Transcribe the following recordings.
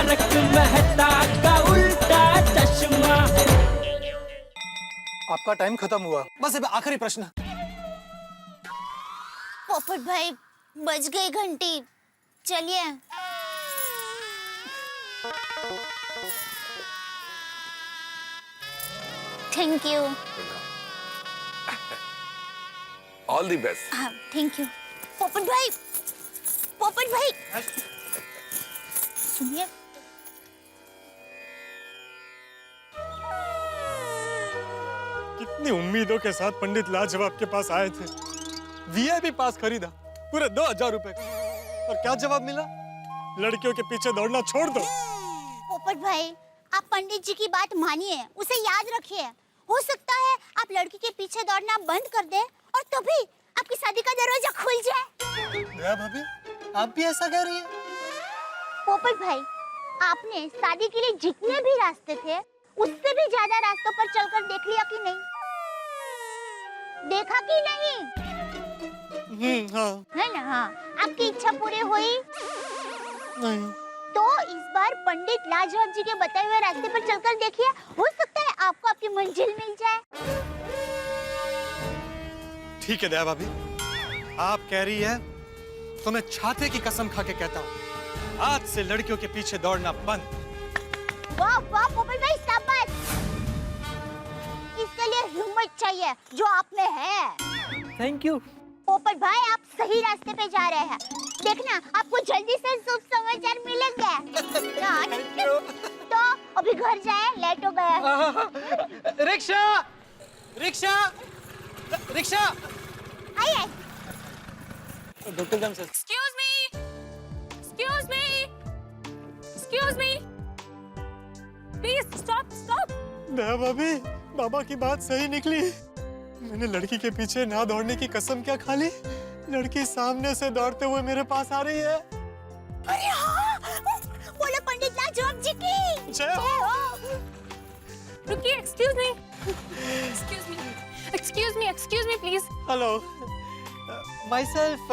तारक मेहता का उल्टा चश्मा। आपका टाइम खत्म हुआ, बस अब आखिरी प्रश्न। पोपट भाई बज गई घंटी, चलिए। Thank you. All the best. हाँ थैंक यू। पोपट भाई, पोपट भाई सुनिए। कितनी उम्मीदों के साथ पंडित लाजवाब के पास आए थे। वीआईपी पास खरीदा पूरे 2000 रुपए का, और क्या जवाब मिला? लड़कियों के पीछे दौड़ना छोड़ दो। पोपट भाई आप पंडित जी की बात मानिए, उसे याद रखिए। हो सकता है आप लड़की के पीछे दौड़ना बंद कर दें और तभी आपकी शादी का दरवाजा खुल जाए। दया भाभी, आप भी ऐसा कह रही हैं? पोपट भाई आपने शादी के लिए जितने भी रास्ते थे उससे भी ज्यादा रास्तों पर चलकर देख लिया कि नहीं? देखा कि नहीं? हाँ। है ना? हाँ। आपकी इच्छा पूरी हुई? नहीं। तो इस बार पंडित लाजवाब जी के बताए हुए रास्ते पर चलकर देखिए, हो सकता है आपको आपकी मंजिल मिल जाए। ठीक है दया भाभी, आप कह रही है तो मैं छाते की कसम खा के कहता हूँ, आज से लड़कियों के पीछे दौड़ना बंद। वाह वाह पोपट भाई, शाबाश। इसके लिए हिम्मत चाहिए जो आप में है। Thank you. पोपट भाई आप सही रास्ते पे जा रहे हैं, देखना आपको जल्दी से शुभ समाचार मिलेंगे। तो अभी घर जाए, लेट हो गया। Rickshaw, rickshaw, rickshaw. आइए। डॉक्टर जाम sir. Excuse me! Excuse me! Excuse me! Please stop! Stop! Daya भाभी, बाबा की बात सही निकली। मैंने लड़की के पीछे ना दौड़ने की कसम क्या खा ली? लड़की सामने से दौड़ते हुए मेरे पास आ रही है। अरे हाँ, बोलो पंडित लाजवाब जी की जय हो। रुकिए, excuse me! Excuse me! Excuse me! Excuse me, please! Hello, my self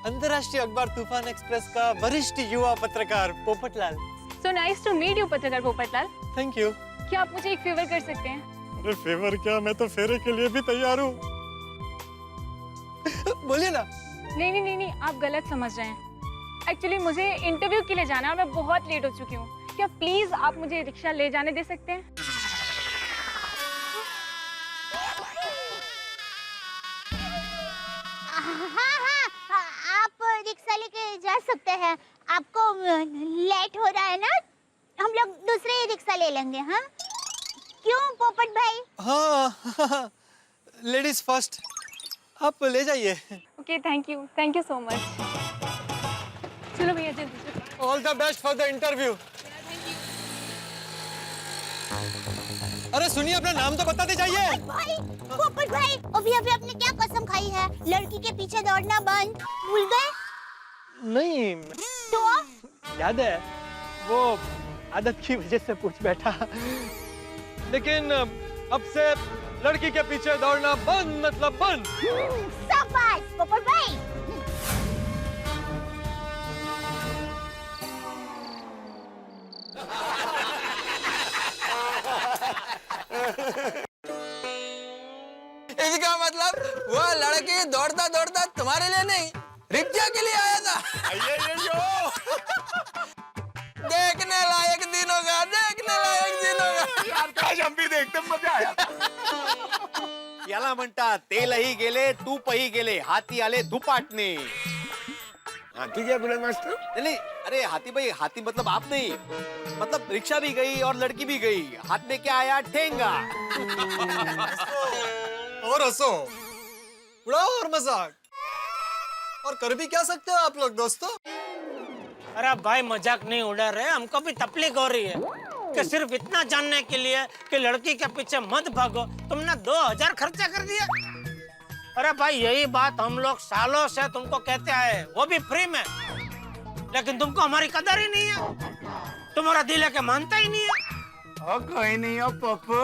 अंतर्राष्ट्रीय अखबार तूफान एक्सप्रेस का वरिष्ठ युवा पत्रकार Popatlal. So nice to meet you, पत्रकार पोपटलाल। Thank you. क्या आप मुझे एक फेवर कर सकते हैं? अरे फेवर क्या, मैं तो फेरे के लिए भी तैयार हूँ। बोलिए ना। नहीं, आप गलत समझ रहे हैं। एक्चुअली मुझे इंटरव्यू के लिए जाना है और मैं बहुत लेट हो चुकी हूँ। क्या प्लीज आप मुझे रिक्शा ले जाने दे सकते हैं? हाँ, आप रिक्शा लेके जा सकते हैं। आपको लेट हो रहा है ना, हम लोग दूसरे रिक्शा ले लेंगे। हाँ क्यों पोपट भाई? हाँ, लेडीज फर्स्ट, आप ले जाइए। Okay, thank you so much. चलो भैया जल्दी। All the best for the interview. अरे सुनिए, अपना नाम तो बताते जाइए। भाई, पोपट भाई, अभी आपने क्या कसम खाई है? लड़की के पीछे दौड़ना बंद, भूल गए? नहीं, तो याद है, वो आदत की वजह से पूछ बैठा। लेकिन अब से लड़की के पीछे दौड़ना बंद, मतलब बंद। शाबाश पोपट भाई। इसका मतलब वो लड़की दौड़ता दौड़ता तुम्हारे लिए नहीं, रिक्शा के लिए आया था। देखने लायक दिन होगा, देखने लायक दिन होगा। यार आज हम भी देखते, मजा आया। याला म्हणतात तेलही गेले तूपही गेले, हाती आले धुपाटणे। हाथी क्या बुलंद मास्टर? नहीं, अरे हाथी भाई, हाथी मतलब आप नहीं, मतलब रिक्शा भी गई और लड़की भी गई, हाथ में क्या आया? ठेंगा। और हंसो, उड़ाओ और मजाक, और कर भी क्या सकते हो आप लोग दोस्तों। अरे भाई मजाक नहीं उड़ा रहे, हमको भी तकलीफ हो रही है कि सिर्फ इतना जानने के लिए कि लड़की के पीछे मत भागो तुमने 2000 खर्चा कर दिया। अरे भाई यही बात हम लोग सालों से तुमको कहते आए, वो भी फ्री में, लेकिन तुमको हमारी कदर ही नहीं है। तुम्हारा दिल है कि मानता ही नहीं है। ओ कोई नहीं हो पप्पू,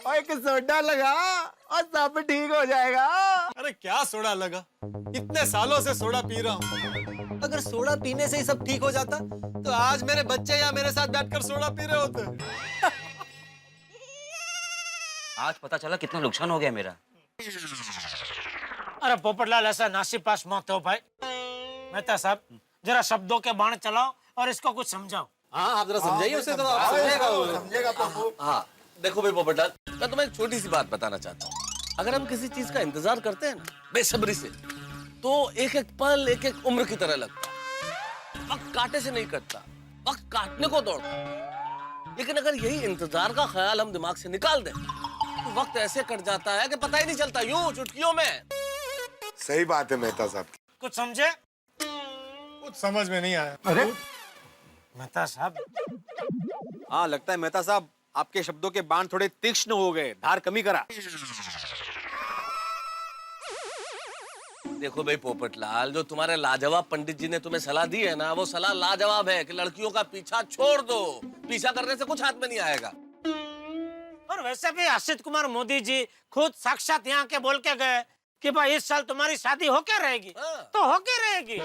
और एक सोडा लगा और सब ठीक हो जाएगा। अरे क्या सोडा लगा, इतने सालों से सोडा पी रहा हूँ, अगर सोडा पीने से ही सब ठीक हो जाता तो आज मेरे बच्चे यहाँ मेरे साथ बैठकर सोडा पी रहे होते। आज पता चला कितना नुकसान हो गया मेरा। अरे पोपटलाल ऐसा नासीपास मत हो भाई। मेहता साहब जरा शब्दों के बाण चलाओ और इसको कुछ समझाओ। हाँ आप जरा समझाइए उसे तो आप समझेगा वो। हाँ देखो भाई पोपटलाल, मैं तुम्हें एक छोटी सी बात बताना चाहता हूँ। अगर हम किसी चीज का इंतजार करते हैं ना बेसब्री से, तो एक एक पल एक एक उम्र की तरह लगता है। वक्त कांटे से नहीं कटता, वक्त काटने को दौड़ता। लेकिन अगर यही इंतजार का ख्याल हम दिमाग से निकाल दें तो वक्त ऐसे कट जाता है कि पता ही नहीं चलता, यूं चुटकियों में। सही बात है मेहता साहब की। कुछ समझे? कुछ समझ में नहीं आया। अरे मेहता साहब, हाँ लगता है मेहता साहब आपके शब्दों के बाण थोड़े तीक्ष्ण हो गए, धार कमी करा। देखो भाई पोपटलाल, जो तुम्हारे लाजवाब पंडित जी ने तुम्हें सलाह दी है ना, वो सलाह लाजवाब है कि लड़कियों का पीछा छोड़ दो। पीछा करने से कुछ हाथ में नहीं आएगा। और वैसे भी हर्षित कुमार मोदी जी खुद साक्षात यहाँ के बोल के गए कि भाई इस साल तुम्हारी शादी होके रहेगी। हाँ। तो होके रहेगी।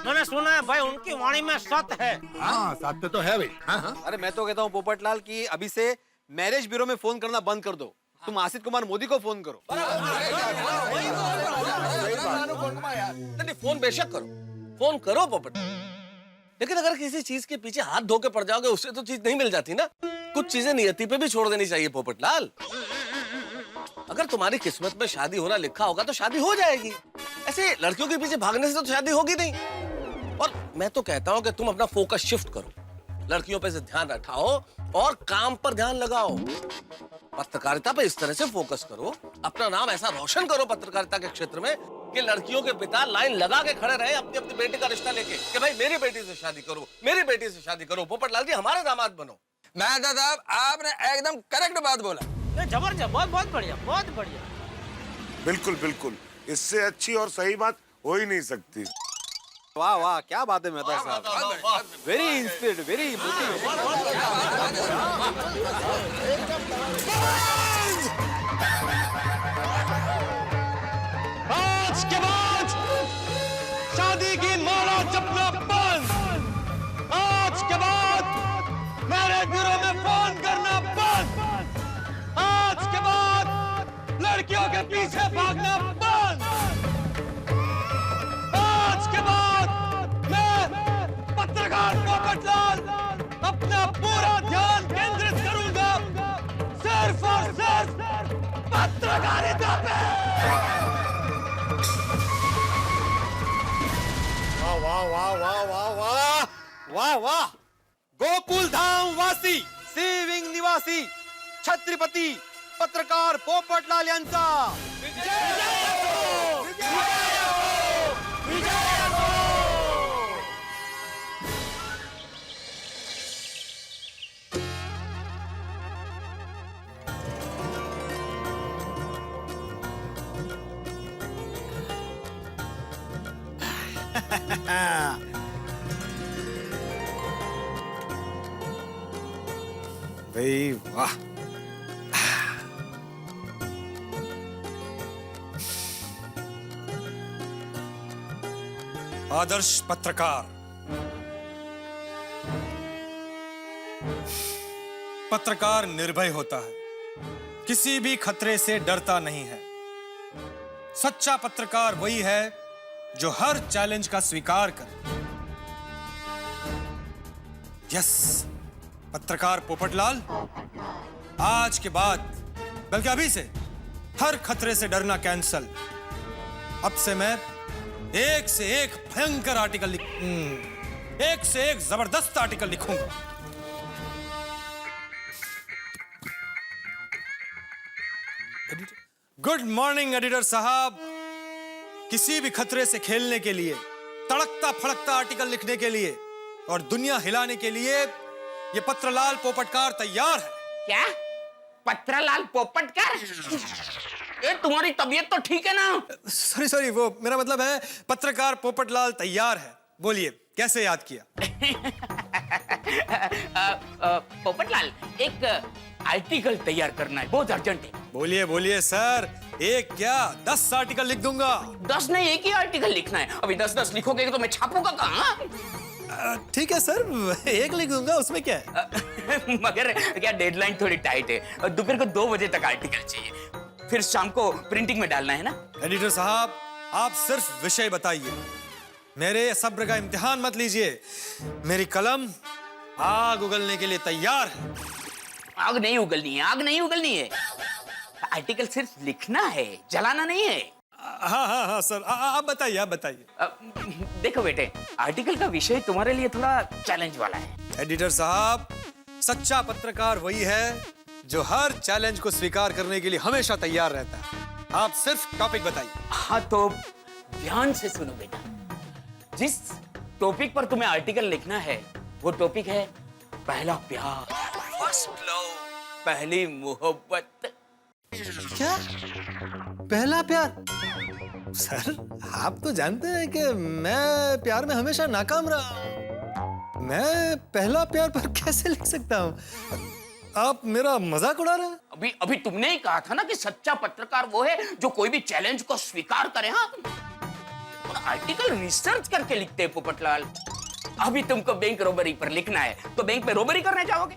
मैंने सुना है भाई उनकी वाणी में सत है। हाँ साथ तो है भाई। हाँ। अरे मैं तो कहता हूँ पोपटलाल की अभी से मैरिज ब्यूरो में फोन करना बंद कर दो। तुम आसित कुमार मोदी को फोन करो। नहीं, फोन बेशक करो, फोन करो पोपट। लेकिन अगर किसी चीज के पीछे हाथ धो के पड़ जाओगे उससे तो चीज नहीं मिल जाती ना। कुछ चीजें नियति पे भी छोड़ देनी चाहिए पोपटलाल। अगर तुम्हारी किस्मत में शादी होना लिखा होगा तो शादी हो जाएगी। ऐसे लड़कियों के पीछे भागने से तो शादी होगी नहीं। और मैं तो कहता हूं कि तुम अपना फोकस शिफ्ट करो, लड़कियों पे से ध्यान हटाओ और काम पर ध्यान लगाओ। पत्रकारिता पे इस तरह से फोकस करो, अपना नाम ऐसा रोशन करो पत्रकारिता के क्षेत्र में कि लड़कियों के पिता लाइन लगा के खड़े रहे अपनी अपनी बेटी का रिश्ता लेके कि भाई मेरी बेटी से शादी करो, मेरी बेटी से शादी करो। पोपटलाल जी हमारे दामाद बनो। मेहता साहब आपने एकदम करेक्ट बात बोला। जबरदस्त, बहुत बहुत बढ़िया, बहुत बढ़िया। बिल्कुल बिल्कुल, इससे अच्छी और सही बात हो ही नहीं सकती। वाह वाह क्या बात है मेहता साहब, वेरी इंस्पिरेड, वेरी आज के बाद शादी की माला जपना बंद। आज के बाद मैरिज ब्यूरो में फोन करना बंद। आज के बाद लड़कियों के पीछे भागना बंद। आज के बाद मैं पत्रकार पोपटलाल अपना पूरा ध्यान केंद्रित करूंगा सिर्फ और सिर्फ पत्रकारिता पे। वाह वाह वाह वाह वाह वाह वाह। गोकुल धाम वासी, सेविंग निवासी, छत्रपती पत्रकार पोपटलाल यांचा भाई वाह। आदर्श पत्रकार, पत्रकार निर्भय होता है, किसी भी खतरे से डरता नहीं है। सच्चा पत्रकार वही है जो हर चैलेंज का स्वीकार करे। यस, पत्रकार पोपटलाल, आज के बाद बल्कि अभी से हर खतरे से डरना कैंसल। अब से मैं एक से एक भयंकर आर्टिकल एक से एक जबरदस्त आर्टिकल लिखूंगा। गुड मॉर्निंग एडिटर साहब। किसी भी खतरे से खेलने के लिए, तड़कता फड़कता आर्टिकल लिखने के लिए और दुनिया हिलाने के लिए ये पत्रलाल पोपटकार तैयार है। क्या पत्रलाल पोपटकर? ए, तुम्हारी तबीयत तो ठीक है ना? सॉरी सॉरी, वो मेरा मतलब है पत्रकार पोपटलाल तैयार है। बोलिए कैसे याद किया? पोपटलाल, एक आर्टिकल तैयार करना है, बहुत अर्जेंट है। बोलिए बोलिए सर, एक क्या 10 आर्टिकल लिख दूंगा। 10 नहीं, एक ही आर्टिकल लिखना है। अभी 10-10 लिखोगे तो मैं छापूंगा कहाँ? ठीक है सर, एक लिख दूंगा, उसमें क्या है। मगर क्या डेडलाइन थोड़ी टाइट है, दोपहर को 2 बजे तक आर्टिकल चाहिए, फिर शाम को प्रिंटिंग में डालना है ना। एडिटर साहब, आप सिर्फ विषय बताइए, मेरे सब्र का इम्तिहान मत लीजिए। मेरी कलम आग उगलने के लिए तैयार है। आग नहीं उगलनी है, आग नहीं उगलनी है। आर्टिकल सिर्फ लिखना है, जलाना नहीं है। हाँ हाँ हाँ सर, आप बताइए, आप बताइए। देखो बेटे, आर्टिकल का विषय तुम्हारे लिए थोड़ा चैलेंज वाला है। एडिटर साहब, सच्चा पत्रकार वही है जो हर चैलेंज को स्वीकार करने के लिए हमेशा तैयार रहता है। आप सिर्फ टॉपिक बताइए। हाँ तो ध्यान से सुनो बेटा, जिस टॉपिक पर तुम्हें आर्टिकल लिखना है वो टॉपिक है पहला प्यार, फर्स्ट लव, पहली मोहब्बत। क्या? पहला प्यार? सर, आप तो जानते हैं कि मैं प्यार में हमेशा नाकाम रहा। मैं पहला प्यार पर कैसे लिख सकता हूँ? आप मेरा मजाक उड़ा रहे हैं? अभी तुमने ही कहा था ना कि सच्चा पत्रकार वो है जो कोई भी चैलेंज को स्वीकार करे। हाँ, और आर्टिकल रिसर्च करके लिखते हैं पोपटलाल। अभी तुमको बैंक रोबरी पर लिखना है तो बैंक में रोबरी करने जाओगे।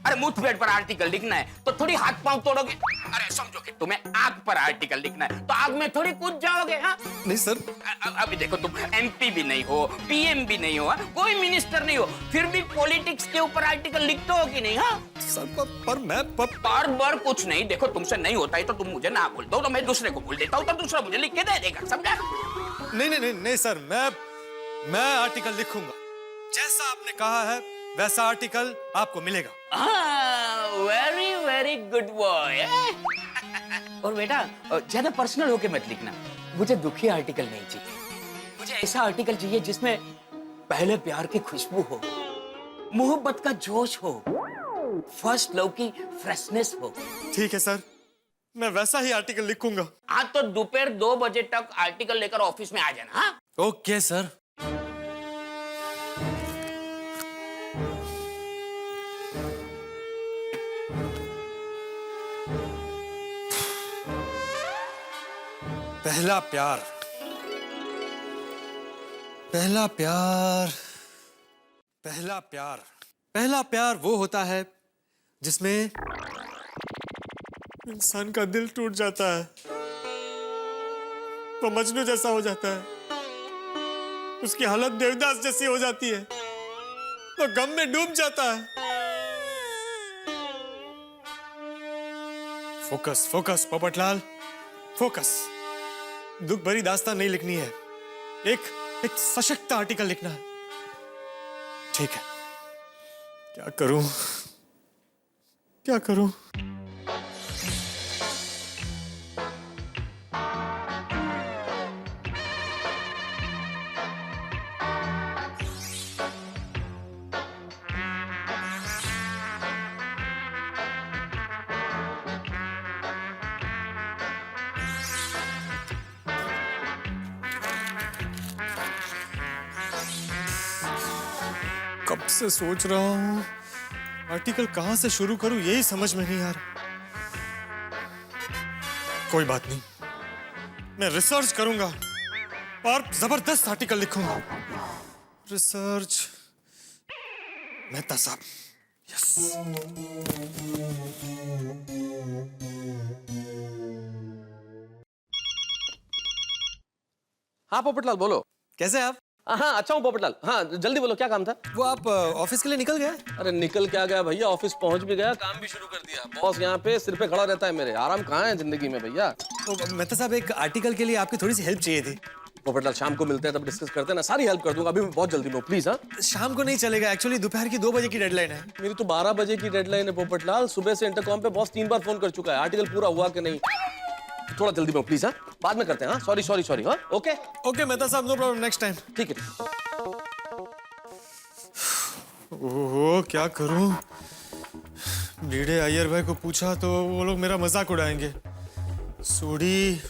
अरे मुठभेड़ पर आर्टिकल लिखना है तो थोड़ी हाथ पांव तोड़ोगे। अरे समझो कि तुम्हें आग पर आर्टिकल लिखना है तो आग में थोड़ी कूद जाओगे। हाँ नहीं सर। अभी देखो, तुम एमपी भी नहीं हो, पीएम भी नहीं हो, कोई मिनिस्टर नहीं हो, फिर भी पॉलिटिक्स के ऊपर आर्टिकल लिखते हो कि नहीं? हाँ सर, पर मैं बार बार कुछ नहीं। देखो, तुमसे नहीं होता है तो तुम मुझे ना बोल दो तो मैं दूसरे को बोल देता हूँ, तो दूसरा मुझे लिख के दे देगा। समझा? नहीं नहीं नहीं नहीं सर, मैं आर्टिकल लिखूंगा। जैसा आपने कहा है वैसा आर्टिकल आपको मिलेगा। Very very good boy. और बेटा, ज्यादा पर्सनल होके मत लिखना। मुझे दुखी आर्टिकल नहीं चाहिए। मुझे ऐसा आर्टिकल चाहिए जिसमें पहले प्यार की खुशबू हो, मोहब्बत का जोश हो, फर्स्ट लव की फ्रेशनेस हो। ठीक है सर, मैं वैसा ही आर्टिकल लिखूंगा। हाँ तो दोपहर 2 बजे तक आर्टिकल लेकर ऑफिस में आ जाना। हाँ ओके सर। पहला प्यार, पहला प्यार, पहला प्यार, पहला प्यार वो होता है जिसमें इंसान का दिल टूट जाता है, वो मजनू जैसा हो जाता है, उसकी हालत देवदास जैसी हो जाती है, वो गम में डूब जाता है। Focus focus Popatlal, focus. दुख भरी दास्तान नहीं लिखनी है, एक सशक्त आर्टिकल लिखना है। ठीक है, क्या करूं, क्या करूं? कब से सोच रहा हूं आर्टिकल कहां से शुरू करूं, यही समझ में नहीं आ रहा। कोई बात नहीं, मैं रिसर्च करूंगा और जबरदस्त आर्टिकल लिखूंगा। रिसर्च, मेहता साहब। यस। हाँ पोपटलाल बोलो। कैसे हैं आप? हाँ अच्छा हूँ पोपटलाल। हाँ जल्दी बोलो, क्या काम था? वो आप ऑफिस के लिए निकल गए? अरे निकल क्या गया भैया, ऑफिस पहुंच भी गया, काम भी शुरू कर दिया। बॉस यहाँ पे सिर पे खड़ा रहता है मेरे, आराम कहाँ है जिंदगी में भैया। मेहता साहब, एक आर्टिकल के लिए आपकी थोड़ी सी हेल्प चाहिए थी। पोपटलाल शाम को मिलते हैं तब डिस्कस करते हैं ना, सारी हेल्प कर दूंगा। अभी मैं बहुत जल्दी में हूँ, प्लीज। हाँ शाम को नहीं चलेगा, एक्चुअली दोपहर की 2 बजे की डेडलाइन है। मेरी तो 12 बजे की डेडलाइन है पोपटलाल। सुबह से इंटरकॉम पे बॉस 3 बार फोन कर चुका है, आर्टिकल पूरा हुआ कि नहीं। थोड़ा जल्दी में प्लीज। हाँ बाद में करते हैं। हाँ सॉरी सॉरी सॉरी। हाँ ओके ओके मेहता साहब, नो प्रॉब्लम, नेक्स्ट टाइम। ठीक है। ओहो, क्या करूं? भिड़े अय्यर भाई को पूछा तो वो लोग मेरा मजाक उड़ाएंगे। सूड़ी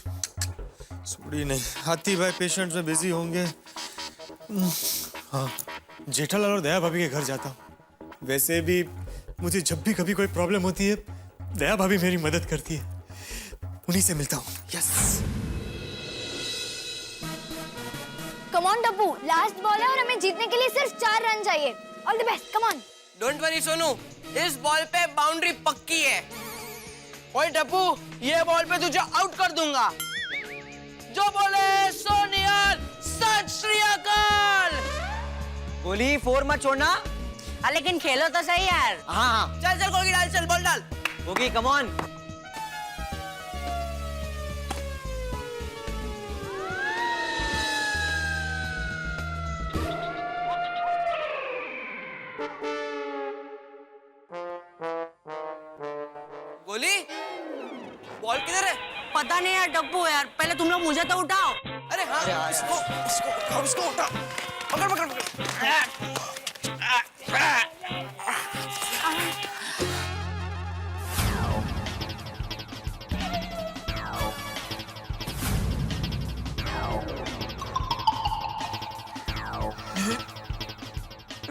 नहीं, हाथी भाई पेशेंट्स में बिजी होंगे। हाँ, जेठालाल और दया भाभी के घर जाता हूँ। वैसे भी मुझे जब भी कभी कोई प्रॉब्लम होती है दया भाभी मेरी मदद करती है। उन्हीं से मिलता हूँ। Yes. Come on Tappu, last ball है और हमें जीतने के लिए सिर्फ 4 रन चाहिए। All the best, come on. Don't worry Sonu, इस बॉल पे बाउंड्री पक्की है। ओए टप्पू, ये बॉल पे तुझे आउट कर दूंगा। जो बोले सो निहाल, सत श्री अकाल। गोली 4 मत छोड़ना। लेकिन खेलो तो सही यार। हाँ चल चल गोली डाल, चल बॉल डाल। Gogi come on. गोली, बॉल किधर है? पता नहीं यार टप्पू यार, पहले तुम लोग मुझे तो उठाओ। अरे हाँ, इसको उठाओ। पकड़ पकड़ पकड़।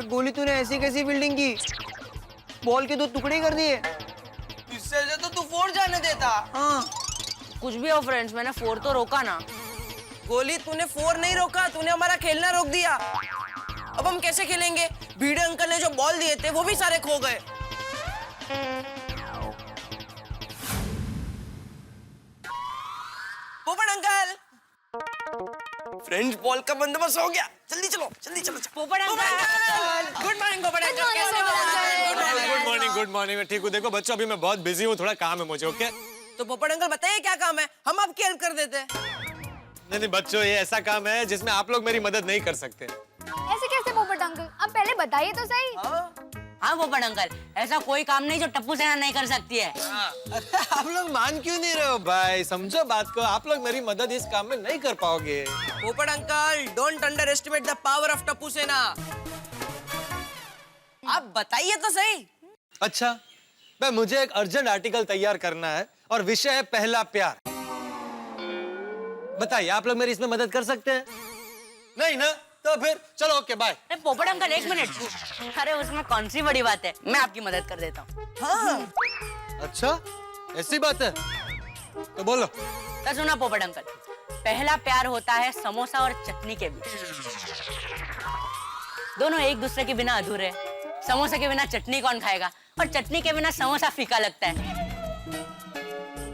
गोली तूने ऐसी कैसी बिल्डिंग की? बॉल के 2 टुकड़े कर दिए। इससे अच्छा तो तू 4 जाने देता। हाँ। कुछ भी हो फ्रेंड्स, मैंने 4 तो रोका ना। गोली, तूने 4 नहीं रोका, तूने हमारा खेलना रोक दिया। अब हम कैसे खेलेंगे? भिड़े अंकल ने जो बॉल दिए थे वो भी सारे खो गए। पोपट अंकल, फ्रेंड्स बॉल का बंदोबस्त हो गया। जल्दी चलो, जल्दी चलो। पोपट अंकल, गुड मॉर्निंग पोपट अंकल, कैसे हो? Good morning. ठीक हूँ। देखो बच्चों, अभी मैं बहुत बिजी हूँ, थोड़ा काम है मुझे। ओके? तो पोपट अंकल बताइए क्या काम है, हम आपकी हेल्प कर देते हैं। नहीं बच्चों, ये ऐसा काम है जिसमें आप लोग मेरी मदद नहीं कर सकते। ऐसे कैसे पोपट अंकल? आप पहले बताइए तो सही। हाँ पोपट अंकल, ऐसा कोई काम नहीं जो टप्पू सेना नहीं कर सकती है। अरे आप लोग मान क्यों नहीं रहे हो भाई? समझो बात को, आप लोग मेरी मदद इस काम में नहीं कर पाओगे। पोपट uncle, don't under estimate the power of Tappu सेना। आप बताइए तो सही। अच्छा, भाई मुझे एक अर्जेंट आर्टिकल तैयार करना है और विषय है पहला प्यार। बताइए, आप लोग मेरी इसमें मदद कर सकते हैं? नहीं ना? तो फिर चलो, ओके बाय। पोपट अंकल 1 मिनट। अरे उसमें कौन सी बड़ी बात है, मैं आपकी मदद कर देता हूँ। हाँ। अच्छा, ऐसी बात है तो बोलो। तो सुना पोपट अंकल, पहला प्यार होता है समोसा और चटनी के बीच। दोनों एक दूसरे के बिना अधूरे। समोसे के बिना चटनी कौन खाएगा, और चटनी के बिना समोसा फीका लगता है।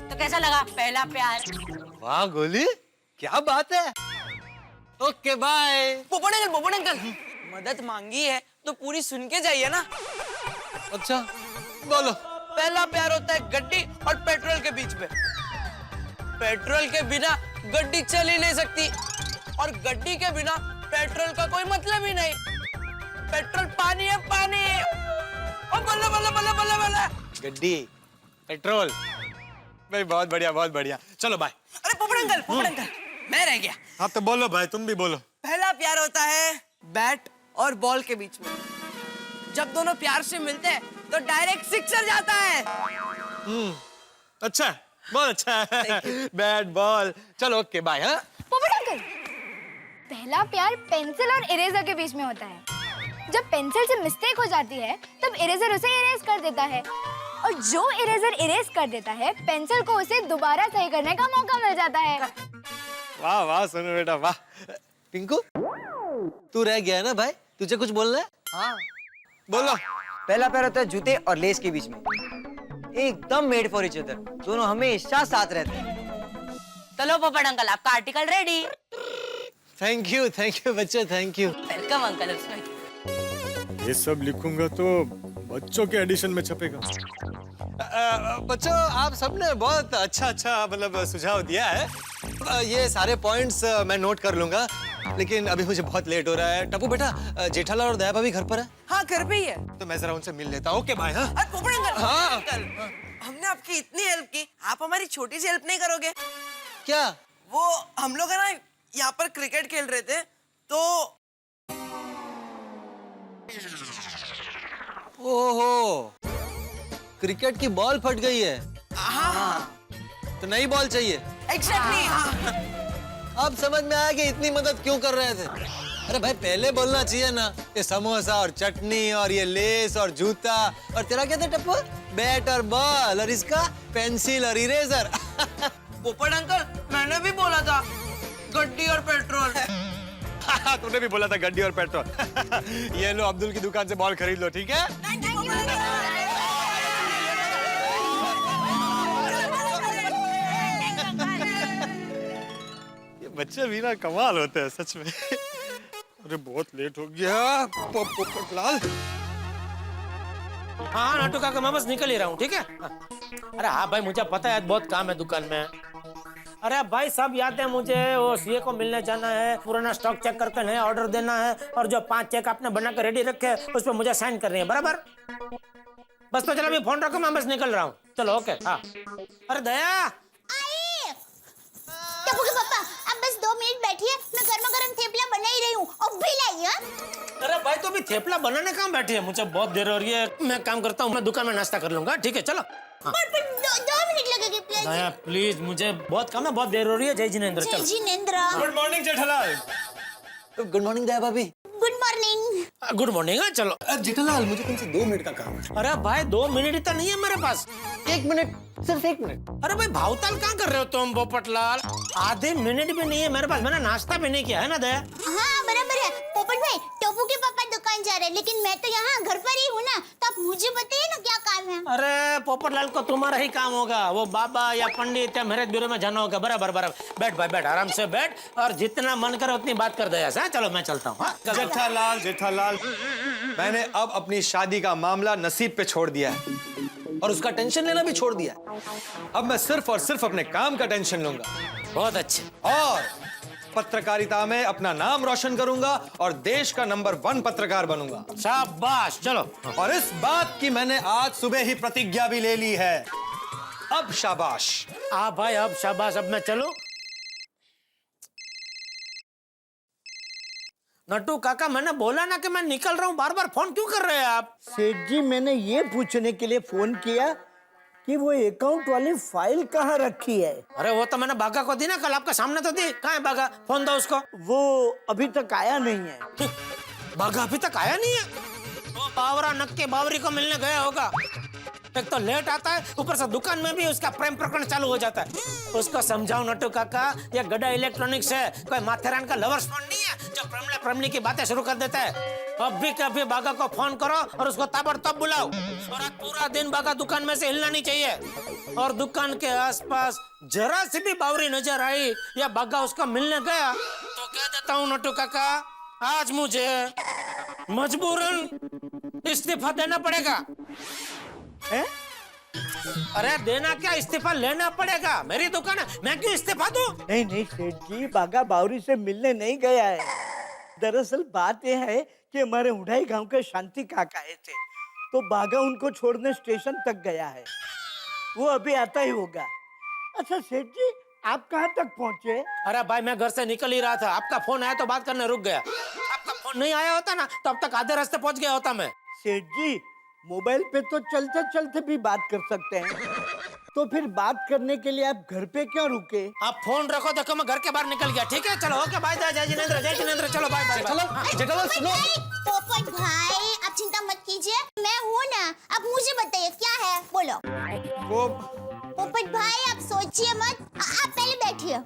तो कैसा लगा पहला प्यार? वाह गोली, क्या बात है। Okay bye. पोपट अंकल, मदद मांगी है तो पूरी सुन के जाइए ना। अच्छा बोलो। पहला प्यार होता है गड्डी और पेट्रोल के बीच में। पेट्रोल के बिना गड्डी चल ही नहीं सकती, और गड्डी के बिना पेट्रोल का कोई मतलब ही नहीं। पेट्रोल पानी है, पानी। और बल्ला बल्ला बल्ला बल्ला बल्ला। गड्डी, पेट्रोल। भाई बहुत बढ़िया, बहुत बढ़िया। चलो बाय। अरे पोपट अंकल, मैं रह गया। हाँ तो बोलो भाई, तुम भी बोलो। पहला प्यार होता है बैट और बॉल के बीच में। जब दोनों प्यार से मिलते हैं तो डायरेक्ट सिक्सर जाता है। अच्छा, बहुत अच्छा है। Bat ball. चलो ओके बाय। हाँ पोपट अंकल, पहला प्यार पेंसिल और इरेजर के बीच में होता है। जब पेंसिल से मिस्टेक हो जाती है तब इरेजर उसे इरेज कर देता है, और जो इरेजर इरेज कर देता है पेंसिल को उसे दोबारा सही करने का मौका मिल जाता है। वाह वाह, सुनो बेटा वाह। पिंकू, तू रह गया है ना भाई, तुझे कुछ बोलना है? हाँ। बोलो। पहला प्यार होता है जूते और लेस के बीच में। एकदम मेड फॉर ईच अदर, दोनों हमेशा साथ रहते हैं। चलो पोपट अंकल, आपका आर्टिकल रेडी। थैंक यू बच्चों, थैंक यू। Welcome uncle. ये सब लिखूंगा तो बच्चों के एडिशन में छपेगा। बच्चों, आप सबने बहुत अच्छा मतलब सुझाव दिया है। ये सारे पॉइंट्स मैं नोट कर लूंगा, लेकिन अभी मुझे बहुत लेट हो रहा है। टप्पू बेटा, जेठालाल और दया भाभी घर पर है? हाँ घर पे ही है। तो मैं जरा उनसे मिल लेता हूँ। Okay bye. हाँ पोपट अंकल, हाँ। अंकल, हमने आपकी इतनी हेल्प की, आप हमारी छोटी सी हेल्प नहीं करोगे? क्या? वो हम लोग है ना यहाँ पर क्रिकेट खेल रहे थे, तो ओहो, क्रिकेट की बॉल फट गई है। हाँ तो नई बॉल चाहिए। एग्जैक्टली। अब समझ में आया कि इतनी मदद क्यों कर रहे थे। अरे भाई पहले बोलना चाहिए ना, ये समोसा और चटनी और ये लेस और जूता, और तेरा क्या था टप्पू? बैट और बॉल, और इसका पेंसिल और इरेजर। पोपट अंकल, मैंने भी बोला था गड्डी और पेट्रोल। तूने भी बोला था गड्डी और पेट्रोल। ये लो, अब्दुल की दुकान से बॉल खरीद लो, ठीक है? ये बच्चे भी ना कमाल होते हैं सच में। अरे बहुत लेट हो गया पोपटलाल। हाँ नाटू काका, मैं बस निकल ही रहा हूँ, ठीक है? अरे हाँ भाई, मुझे पता है बहुत काम है दुकान में। अरे भाई सब याद है मुझे, वो सीए को मिलने जाना है, पुराना स्टॉक चेक करके नया ऑर्डर देना है, और जो 5 चेक आपने बना कर रेडी रखे उस पर मुझे साइन करनी है, बराबर? बस तो चलो अभी फोन रखो, मैं बस निकल रहा हूँ। चलो ओके। हाँ अरे दया, टप्पू के पापा, आप बस 2 मिनट बैठिए, मैं गर्मा-गर्म थेपला बना ही रही हूँ, अब भी लाइए। अरे भाई तो अभी थेपला बनाने कहाँ बैठी है? मुझे बहुत देर हो रही है, मैं काम करता हूँ, मैं दुकान में नाश्ता कर लूंगा, ठीक है? चलो। हाँ। पर 2 मिनट लगेंगे प्लीज। दया प्लीज, मुझे बहुत काम है, बहुत देर हो रही है। जय जिनेंद्र, जय चलो। जिनेंद्र। Good morning Jethalal. Good morning Daya भाभी। Good morning. Good morning. चलो। जेठालाल, मुझे तुमसे 2 मिनट का काम है। अरे भाई 2 मिनट ही तो नहीं है मेरे पास। 1 मिनट, सिर्फ 1 मिनट। अरे भाई भावताल कहाँ कर रहे हो तुम पोपटलाल? आधे मिनट भी नहीं है मेरे पास, मैंने नाश्ता भी नहीं किया है ना दया। हाँ बराबर है पोपट भाई, टप्पू के पापा दुकान जा रहे हैं, लेकिन मैं तो यहाँ घर पर ही हूँ ना, तो आप मुझे बताइए ना क्या काम है। अरे पोपटलाल को तुम्हारा ही काम होगा, वो बाबा या पंडित या मेरे ब्यूरो में जाना होगा। बराबर बराबर, बैठ भाई बैठ, आराम से बैठ, और जितना मन करे उतनी बात कर दया से। चलो मैं चलता हूँ। जेठालाल, जेठालाल, मैंने अब अपनी शादी का मामला नसीब पे छोड़ दिया है और उसका टेंशन लेना भी छोड़ दिया। अब मैं सिर्फ और सिर्फ अपने काम का टेंशन लूंगा। बहुत अच्छे। और पत्रकारिता में अपना नाम रोशन करूंगा और देश का नंबर 1 पत्रकार बनूंगा। शाबाश, चलो। और इस बात की मैंने आज सुबह ही प्रतिज्ञा भी ले ली है। अब शाबाश। भाई अब शाबाश, अब मैं चलूं? नट्टू काका, मैंने बोला ना कि मैं निकल रहा हूँ, बार बार फोन क्यों कर रहे हैं आप? सेठ जी, मैंने ये पूछने के लिए फोन किया कि वो अकाउंट वाली फाइल कहाँ रखी है। अरे वो तो मैंने बागा को दी ना, कल आपके सामने तो दी। कहाँ है बागा? फोन दो उसको। वो अभी तक आया नहीं है। बागा अभी तक आया नहीं है? वो बावरा नक्के बावरी को मिलने गया होगा। एक तो लेट आता है, ऊपर से दुकान में भी उसका प्रेम प्रकरण चालू हो जाता है। उसको समझाओ नट्टू काका, ये गड्ढा इलेक्ट्रॉनिक्स है, कोई माथेरान का लवर्स फोन नहीं है जो प्रेमला प्रेमनी की बातें शुरू कर देता है। अब भी कभी बागा को फोन करो और उसको ताबड़तोड़ बुलाओ, और आज पूरा दिन बागा दुकान में से हिलना नहीं चाहिए। और दुकान के आसपास जरा सी भी बावरी नजर आई या बागा उसका मिलने गया तो कह देता हूँ नट्टू काका, आज मुझे मजबूरन इस्तीफा देना पड़ेगा। है? अरे देना क्या, इस्तीफा लेना पड़ेगा। मेरी दुकान है, मैं क्यों इस्तीफा दूं? नहीं नहीं सेठ जी, बागा बावरी से मिलने नहीं गया है। दरअसल बात यह है कि हमारे उड़ाई गांव के शांति काका आए थे, तो बागा उनको छोड़ने स्टेशन तक गया है। वो अभी आता ही होगा। अच्छा सेठ जी, आप कहाँ तक पहुँचे? अरे भाई मैं घर से निकल ही रहा था, आपका फोन आया तो बात करने रुक गया। आपका फोन नहीं आया होता ना तो अब तक आधे रास्ते पहुंच गया होता मैं। सेठ जी, मोबाइल पे तो चलते चलते भी बात कर सकते हैं, तो फिर बात करने के लिए आप घर पे क्यों रुके? आप फोन रखो, देखो मैं घर के बाहर निकल गया। ठीक है चलो, ओके बाय। जय जिनेंद्र, जय जिनेंद्र, चलो बाय बाय। चलो जेठालाल सुनो। पोपट भाई, आप चिंता मत कीजिए, मैं हूँ ना। आप मुझे बताइए क्या है, बोलो। वो पोपट भाई आप सोचिए मत, आप पहले बैठिए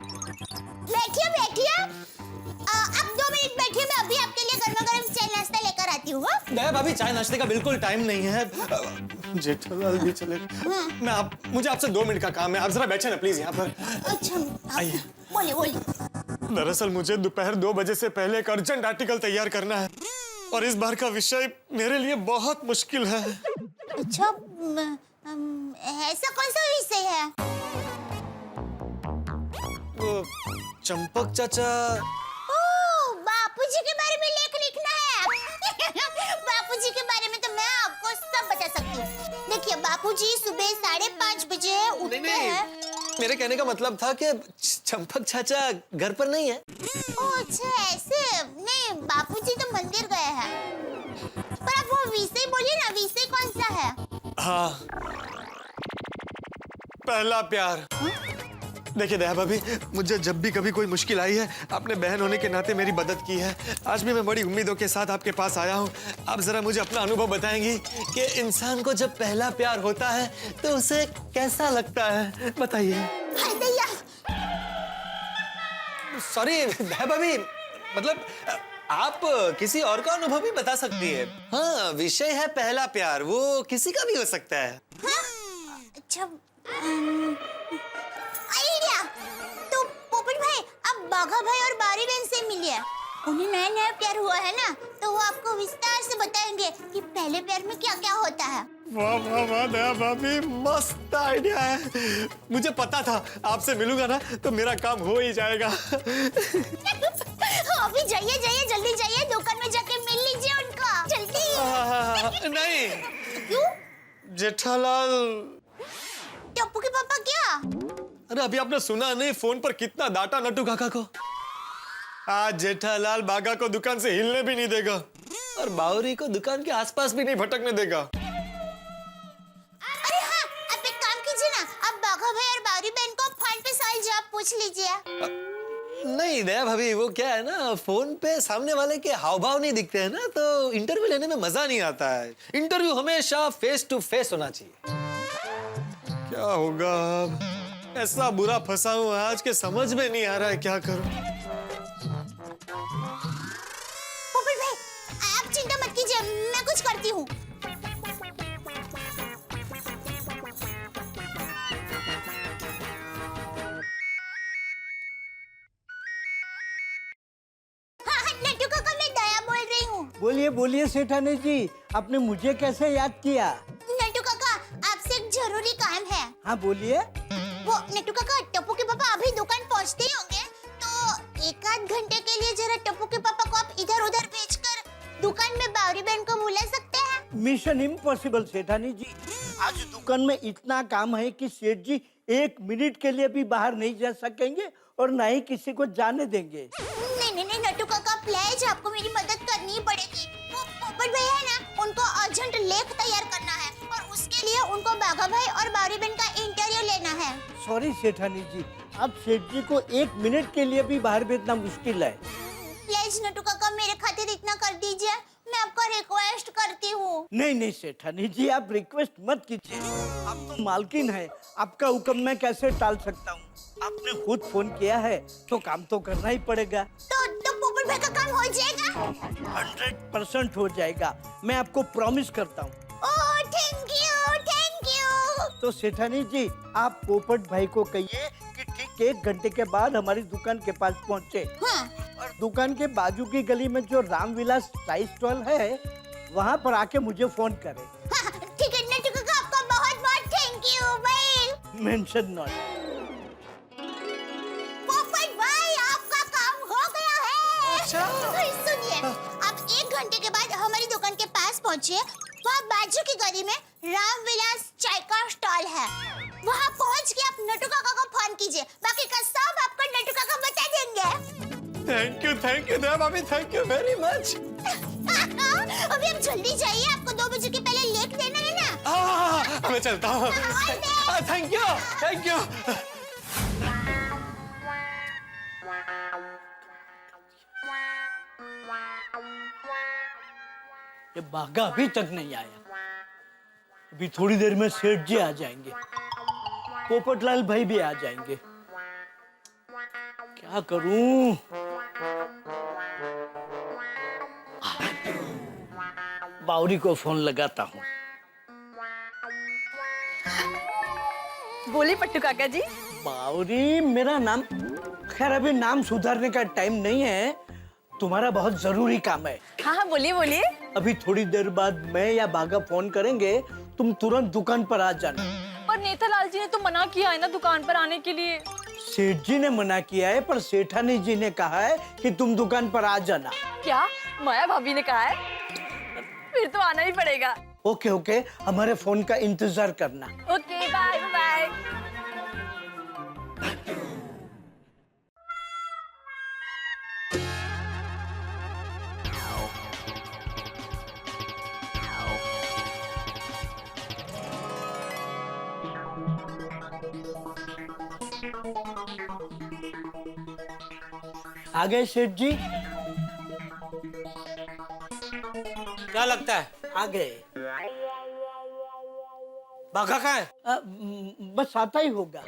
बैठिए बैठिए। आप 2 मिनट बैठिए, मैं अभी आपके लिए गर्मा-गर्म चाय नाश्ता लेकर आती हूँ। दया भाभी, चाय नाश्ते का बिल्कुल टाइम नहीं है। जेठालाल भी चले। मुझे आपसे 2 मिनट का काम है, आप जरा बैठे ना प्लीज यहाँ पर। अच्छा आइए। बोलिए बोलिए। दरअसल मुझे दोपहर 2 बजे से पहले एक अर्जेंट आर्टिकल तैयार करना है और इस बार का विषय मेरे लिए बहुत मुश्किल है। अच्छा ऐसा कौन सा विषय है? वो चंपक चाचा। बापूजी के बारे में लेख लिखना है। बापूजी के बारे में तो मैं आपको सब बता सकती हूँ। देखिए बापूजी सुबह 5:30 बजे उठते हैं। मेरे कहने का मतलब था कि चंपक चाचा घर पर नहीं है। ओह अच्छा ऐसे? नहीं, बापूजी तो मंदिर गए हैं। पर आप वो विषय बोलिए ना, विषय कौन सा है? हाँ, पहला प्यार। देखिए दया भाभी, मुझे जब भी कभी कोई मुश्किल आई है, आपने बहन होने के नाते मेरी मदद की है। आज भी मैं बड़ी उम्मीदों के साथ आपके पास आया हूँ। आप जरा मुझे अपना अनुभव बताएंगी कि इंसान को जब पहला प्यार होता है तो उसे कैसा लगता है, बताइए। हाय दैया, सॉरी भाभी, मतलब आप किसी और का अनुभव भी बता सकती है। हाँ, विषय है पहला प्यार, वो किसी का भी हो सकता है। अच्छा, आइडिया। तो पोपट भाई, आप बाघा भाई और बारी बहन से मिलिए। उन्हें नया नया प्यार हुआ है ना, तो वो आपको विस्तार से बताएंगे कि पहले प्यार में क्या क्या होता है। वाह वाह वाह दया भाभी, मस्त आइडिया है। मुझे पता था आपसे मिलूंगा ना तो मेरा काम हो ही जाएगा। अभी जाइए जाइए, जल्दी जाइए, दुकान में जाके मिल लीजिए उनको, जल्दी। नहीं। क्यों? जेठालाल। टप्पू के पापा क्या? अरे अभी आपने सुना नहीं, फोन पर कितना डांटा नट्टू काका को। आज जेठालाल बागा को दुकान से हिलने भी नहीं देगा और बावरी को दुकान के आसपास भी नहीं भटकने देगा। अरे हाँ, आप एक काम कीजिए ना, आप बाघा भाई और बावरी बहन को फोन पे सवाल जवाब पूछ लीजिए। नहीं दया भाभी, वो क्या है ना, फोन पे सामने वाले के हाव भाव नहीं दिखते हैं ना, तो इंटरव्यू लेने में मजा नहीं आता है। इंटरव्यू हमेशा फेस टू फेस होना चाहिए। क्या होगा अब? ऐसा बुरा फंसा हूं आज के समझ में नहीं आ रहा है क्या करूं। पोपट भाई, आप चिंता मत कीजिए, मैं कुछ करती हूँ। हाँ, नट्टू काका, मैं दया बोल रही हूँ। बोलिए बोलिए सेठानी जी, आपने मुझे कैसे याद किया? नट्टू काका, आपसे एक जरूरी काम है। हाँ बोलिए। वो नट्टू काका, टप्पू के पापा अभी दुकान पहुँचते ही होंगे, तो एक आध घंटे के लिए जरा टप्पू के पापा को आप इधर उधर भेजकर दुकान में बावरी बहन को बुला सकते हैं? मिशन इम्पॉसिबल सेठानी जी, आज दुकान में इतना काम है कि सेठ जी 1 मिनट के लिए भी बाहर नहीं जा सकेंगे और ना ही किसी को जाने देंगे। नहीं नहीं नहीं नट्टू काका, प्लीज आपको मेरी मदद करनी ही पड़ेगी। वो पोपट भैया है ना, उनको अर्जेंट लेख तैयार करना है और उसके लिए उनको बाघा भाई और बावरी बहन का इंटरव्यू लेना है। सॉरी सेठानी जी, आप सेठ जी को 1 मिनट के लिए भी बाहर भेजना मुश्किल है। प्लीज नट्टू काका, मेरे खातिर इतना कर दीजिए, मैं आपका रिक्वेस्ट करती हूँ। नहीं नहीं सेठानी जी, आप रिक्वेस्ट मत कीजिए, आप तो मालकिन है, आपका हुक्म मैं कैसे टाल सकता हूँ? आपने खुद फोन किया है तो काम तो करना ही पड़ेगा। तो पोपट भाई का काम हो जाएगा? 100% हो जाएगा, मैं आपको प्रॉमिस करता हूँ। ओह, थैंक यू, थैंक यू। तो सेठानी जी, आप पोपट भाई को कहिए कि ठीक 1 घंटे के बाद हमारी दुकान के पास पहुँचे। हाँ। और दुकान के बाजू की गली में जो रामविलास चाय स्टॉल है, वहाँ पर आके मुझे फोन करें। हाँ, ठीक है नट्टू काका, आपका बहुत बहुत thank you. Bye. Mention not. Popat भाई, आपका काम हो गया है। अच्छा। सुनिए, आप 1 घंटे के बाद हमारी दुकान के पास पहुँचिए, वहाँ बाजू की गली में रामविलास चाय का स्टॉल है, वहाँ पहुँच के आप नट्टू काका को फोन कीजिए, बाकी का सब आपको नट्टू काका बता देंगे। थैंक यू दया भाभी, थैंक यू वेरी मच। अभी आप जल्दी जाइए, आपको 2 बजे के पहले लेख देना है ना। हाँ, मैं चलता हूँ। Thank you, thank you. ये बाघा अभी तक नहीं आया, अभी थोड़ी देर में सेठ जी आ जाएंगे, पोपटलाल भाई भी आ जाएंगे। क्या करूं? बावरी को फोन लगाता हूँ। बोलिए पट्टू काका जी। बावरी मेरा नाम, खैर अभी नाम सुधारने का टाइम नहीं है, तुम्हारा बहुत जरूरी काम है। हाँ हाँ, बोलिए बोलिए। अभी थोड़ी देर बाद मैं या बाघा फोन करेंगे, तुम तुरंत दुकान पर आ जाना। पर नेतालाल जी ने तो मना किया है ना दुकान पर आने के लिए। सेठ जी ने मना किया है, पर सेठानी जी ने कहा है कि तुम दुकान पर आ जाना। क्या माया भाभी ने कहा है? फिर तो आना ही पड़ेगा। ओके ओके, हमारे फोन का इंतजार करना। Okay, bye bye. आ गए सेठ जी? क्या लगता है? आ गए। बाघा कहाँ है? बस आता ही होगा।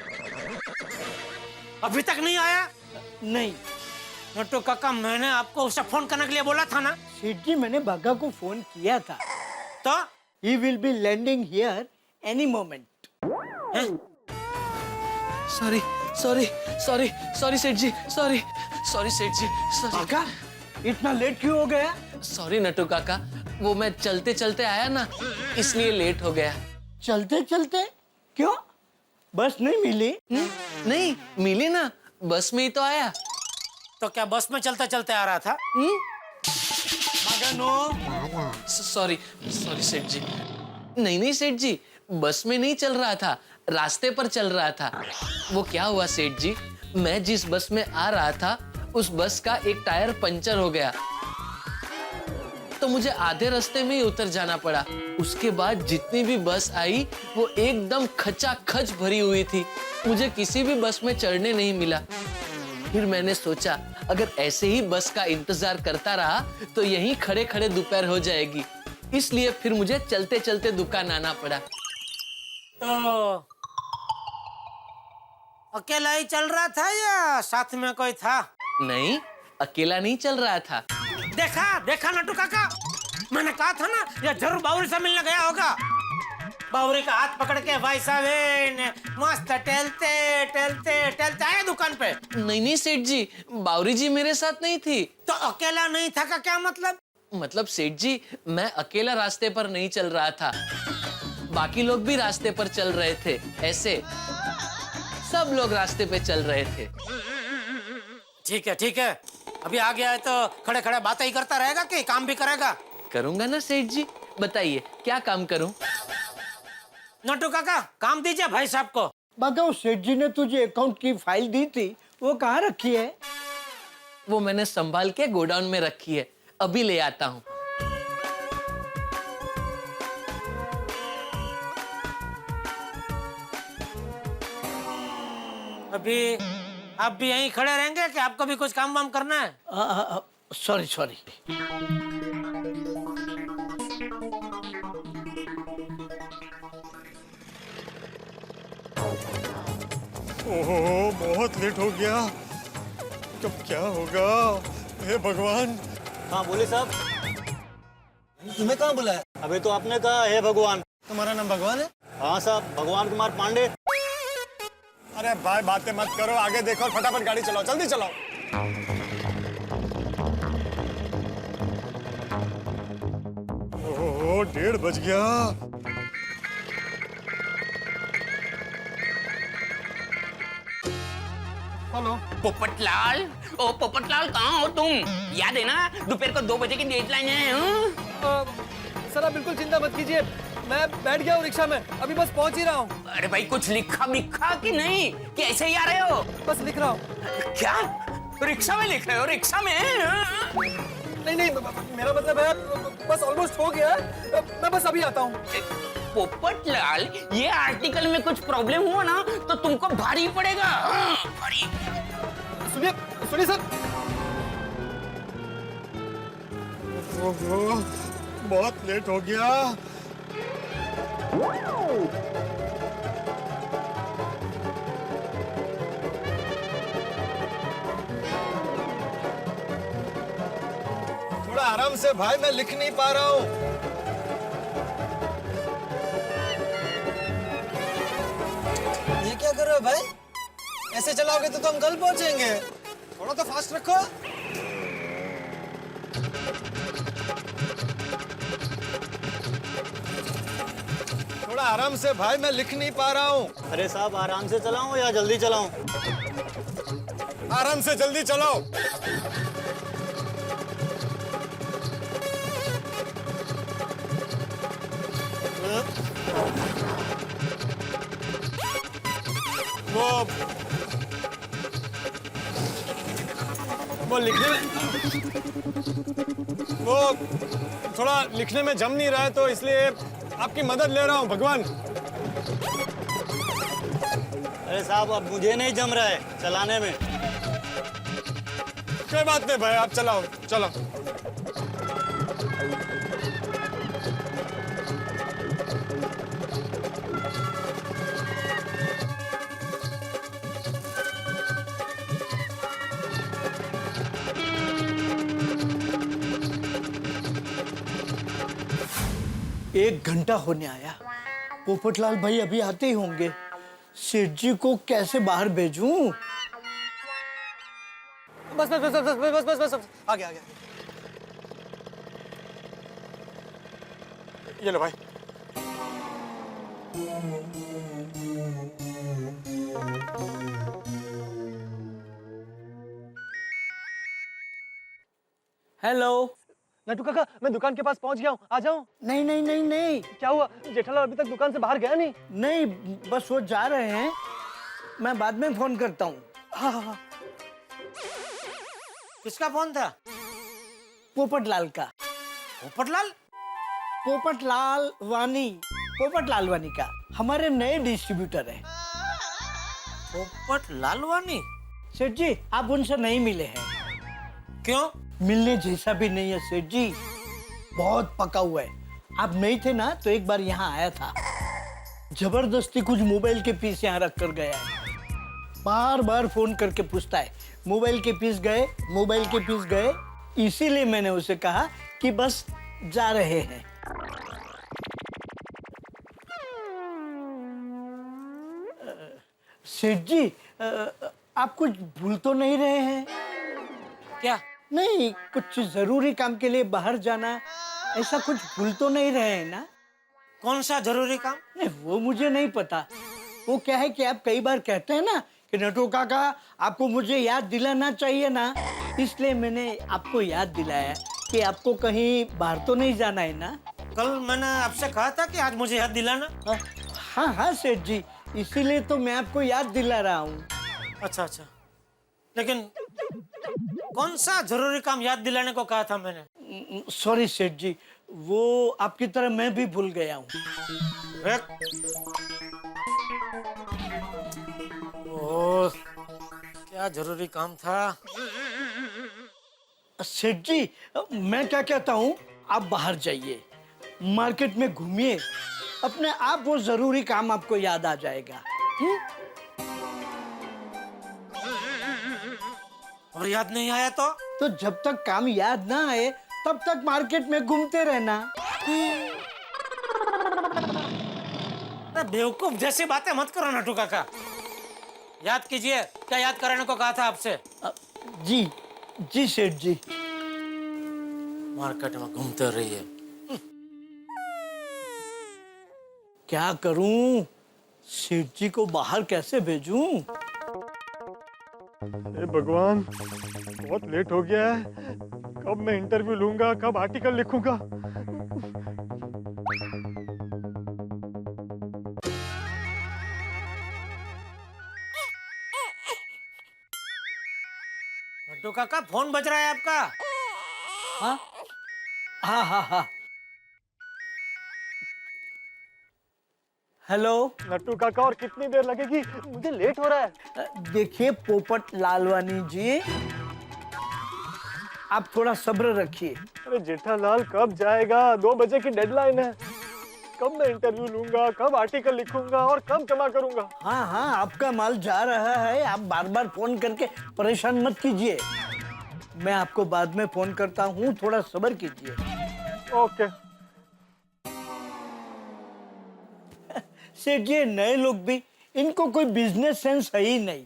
अभी तक नहीं आया? नहीं, नट्टू काका, मैंने आपको उसे फोन करने के लिए बोला था ना। सेठ जी, मैंने बागा को फोन किया था। तो he will be landing here any moment. Sorry sorry sorry sorry Seth ji, sorry sorry Seth ji, sorry. बागा, इतना लेट क्यों हो गया? सॉरी नट्टू काका, वो मैं चलते चलते आया ना, इसलिए लेट हो गया। चलते चलते? क्यों? बस नहीं मिली? नहीं मिली ना, बस में ही तो आया। तो क्या बस में चलते चलते आ रहा था? बागा नो। सॉरी सॉरी सेठ जी। नहीं नहीं सेठ जी, बस में नहीं चल रहा था, रास्ते पर चल रहा था। वो क्या हुआ सेठ जी, मैं जिस बस में आ रहा था उस बस का एक टायर पंचर हो गया, तो मुझे आधे रास्ते में ही उतर जाना पड़ा। उसके बाद जितनी भी बस आई वो एकदम खचाखच भरी हुई थी, मुझे किसी भी बस में चढ़ने नहीं मिला। फिर मैंने सोचा अगर ऐसे ही बस का इंतजार करता रहा तो यहीं खड़े खड़े दोपहर हो जाएगी, इसलिए फिर मुझे चलते चलते दुकान आना पड़ा। तो अकेला ही चल रहा था या साथ में कोई था? नहीं, अकेला नहीं चल रहा था। देखा देखा नट्टू काका, मैंने कहा था ना, ये जरूर बावरी से मिलने गया होगा। बावरी का हाथ पकड़ के भाई साहब मस्त टहलते टहलते टहलते आए दुकान पे। नहीं नहीं सेठ जी, बावरी जी मेरे साथ नहीं थी। तो अकेला नहीं था का क्या मतलब? मतलब सेठ जी, मैं अकेला रास्ते पर नहीं चल रहा था, बाकी लोग भी रास्ते पर चल रहे थे। ऐसे सब लोग रास्ते पे चल रहे थे। ठीक है ठीक है, अभी आ गया है तो खड़े खड़े बातें ही करता रहेगा कि काम भी करेगा? करूंगा ना सेठ जी, बताइए क्या काम करूं? नट्टू काका, काम दीजिए भाई साहब को। बागा, उस सेठ जी ने तुझे अकाउंट की फाइल दी थी, वो कहाँ रखी है? वो मैंने संभाल के गोडाउन में रखी है, अभी ले आता हूँ। अभी आप भी यहीं खड़े रहेंगे कि आपको भी कुछ काम वाम करना है? Sorry sorry. ओहो, बहुत लेट हो गया। कब क्या होगा? हे भगवान। हाँ बोले साहब। तुम्हें कहाँ बुलाया? अबे तो आपने कहा हे भगवान। तुम्हारा नाम भगवान है? हाँ साहब, भगवान कुमार पांडे। अरे भाई, बातें मत करो, आगे देखो और फटाफट गाड़ी चलाओ, जल्दी चलाओ। ओहो, 1:30 बज गया। हेलो पोपटलाल, ओ पोपटलाल, कहाँ हो तुम? याद है ना, दोपहर को 2 बजे की डेडलाइन है। सर आप बिल्कुल चिंता मत कीजिए, मैं बैठ गया हूँ रिक्शा में, अभी बस पहुंच ही रहा हूँ। अरे भाई, कुछ लिखा बिखा कि नहीं, कि ऐसे ही आ रहे हो? बस लिख रहा हूँ। क्या रिक्शा में लिख रहे हो? रिक्शा में? नहीं नहीं, मेरा मतलब है बस ऑलमोस्ट हो गया है, मैं बस अभी आता हूँ। पोपटलाल, ये आर्टिकल में कुछ प्रॉब्लम हुआ ना तो तुमको भारी पड़ेगा। भारी। सुनिए सुनिए सर। ओहो, बहुत लेट हो गया। थोड़ा आराम से भाई, मैं लिख नहीं पा रहा हूँ। ये क्या कर रहे हो भाई? ऐसे चलाओगे तो हम कल पहुंचेंगे। थोड़ा तो फास्ट रखो। थोड़ा आराम से भाई, मैं लिख नहीं पा रहा हूँ। अरे साहब, आराम से चलाऊं या जल्दी चलाऊं? आराम से, जल्दी चलाओ। वो लिखने में, वो थोड़ा लिखने में जम नहीं रहा है, तो इसलिए आपकी मदद ले रहा हूँ भगवान। अरे साहब, अब मुझे नहीं जम रहा है चलाने में। कोई बात नहीं भाई, आप चलाओ, चलो। 1 घंटा होने आया, पोपटलाल भाई अभी आते ही होंगे। सेठ जी को कैसे बाहर भेजूं? बस बस बस बस बस बस बस बस आ गया आ गया। ये लो भाई। हेलो। नटू काका, मैं दुकान के पास पहुंच गया हूँ, आ जाऊं? नहीं नहीं नहीं नहीं क्या हुआ? जेठालाल अभी तक दुकान से बाहर गया नहीं? नहीं, बस वो जा रहे हैं, मैं बाद में फोन करता हूँ। हाँ हाँ हाँ। किसका फोन था? पोपटलाल का। पोपटलाल? पोपटलाल वानी, पोपटलाल वानी का हमारे नए डिस्ट्रीब्यूटर है। पोपट लालवानी? सेठ जी, आप उनसे नहीं मिले हैं। क्यों? मिलने जैसा भी नहीं है सेठ जी, बहुत पका हुआ है। आप नहीं थे ना तो एक बार यहाँ आया था, जबरदस्ती कुछ मोबाइल के पीस यहाँ रख कर गया है। बार बार फोन करके पूछता है मोबाइल के पीस गए, मोबाइल के पीस गए। इसीलिए मैंने उसे कहा कि बस जा रहे हैं। सेठ जी, आप कुछ भूल तो नहीं रहे हैं? क्या? नहीं, कुछ जरूरी काम के लिए बाहर जाना, ऐसा कुछ भूल तो नहीं रहे हैं ना? कौन सा जरूरी काम? नहीं, वो मुझे नहीं पता। वो क्या है कि आप कई बार कहते हैं ना कि नटू काका आपको मुझे याद दिलाना चाहिए ना, इसलिए मैंने आपको याद दिलाया कि आपको कहीं बाहर तो नहीं जाना है ना। कल मैंने आपसे कहा था कि आज मुझे याद दिलाना। हाँ हाँ सेठ जी, इसीलिए तो मैं आपको याद दिला रहा हूँ। अच्छा अच्छा, लेकिन कौन सा जरूरी काम याद दिलाने को कहा था मैंने? सॉरी सेठ जी, वो आपकी तरह मैं भी भूल गया हूँ। ओह, क्या जरूरी काम था? सेठ जी, मैं क्या कहता हूँ, आप बाहर जाइए, मार्केट में घूमिए, अपने आप वो जरूरी काम आपको याद आ जाएगा। और याद नहीं आया तो जब तक काम याद ना आए तब तक मार्केट में घूमते रहना। बेवकूफ जैसी बातें मत करो नटू काका। याद कीजिए, क्या याद कराने को कहा था आपसे? जी जी सेठ जी। मार्केट में घूमते रहिए। क्या करूं, सेठ जी को बाहर कैसे भेजूं? हे भगवान, बहुत लेट हो गया है। कब मैं इंटरव्यू लूंगा, कब आर्टिकल लिखूंगा? नटू काका, फोन बज रहा है आपका। हाँ हाँ हाँ हाँ। हेलो नट्टू काका, और कितनी देर लगेगी? मुझे लेट हो रहा है। देखिए पोपट लालवानी जी, आप थोड़ा सब्र रखिए। अरे जेठालाल कब जाएगा? 2 बजे की डेडलाइन है। कब मैं इंटरव्यू लूंगा, कब आर्टिकल लिखूंगा और कब जमा करूंगा? हाँ हाँ, आपका माल जा रहा है, आप बार बार फोन करके परेशान मत कीजिए। मैं आपको बाद में फोन करता हूँ, थोड़ा सब्र कीजिए। ओके। सेठ जी, नए लोग भी, इनको कोई बिजनेस सेंस है ही नहीं।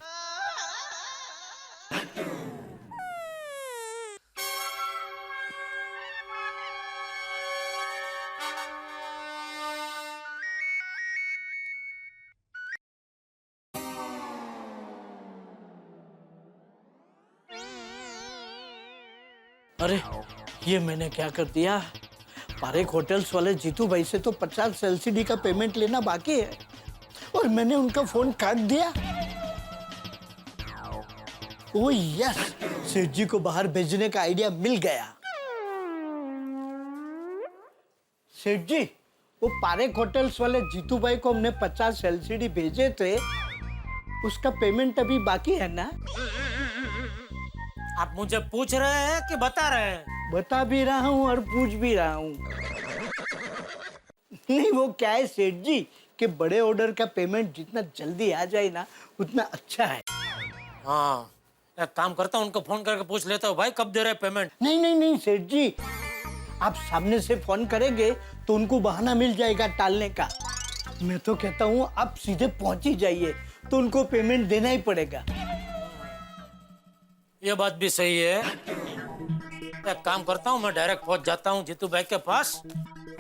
अरे ये मैंने क्या कर दिया? पारेख होटल्स वाले जीतू भाई से तो 50 एलसीडी का पेमेंट लेना बाकी है और मैंने उनका फोन काट दिया। ओह यस, सेठ जी को बाहर भेजने का आइडिया मिल गया। सेठ जी, वो पारेख होटल्स वाले जीतू भाई को हमने 50 एलसीडी भेजे थे, उसका पेमेंट अभी बाकी है ना? आप मुझे पूछ रहे हैं कि बता रहे हैं? बता भी रहा हूँ और पूछ भी रहा हूँ। नहीं, वो क्या है सेठ जी कि बड़े ऑर्डर का पेमेंट जितना जल्दी आ जाए ना उतना अच्छा है। हाँ, एक काम करता हूँ, उनको फोन करके पूछ लेता हूँ, भाई कब दे रहे पेमेंट? नहीं नहीं नहीं सेठ जी, आप सामने से फोन करेंगे तो उनको बहाना मिल जाएगा टालने का। मैं तो कहता हूँ आप सीधे पहुंच ही जाइए, तो उनको पेमेंट देना ही पड़ेगा। ये बात भी सही है। एक काम करता हूँ, मैं डायरेक्ट पहुंच जाता हूँ जीतू भाई के पास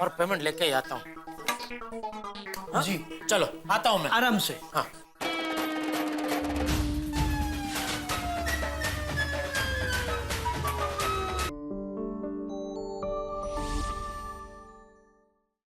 और पेमेंट लेके ही आता हूँ। जी चलो आता हूँ मैं। आराम से। हाँ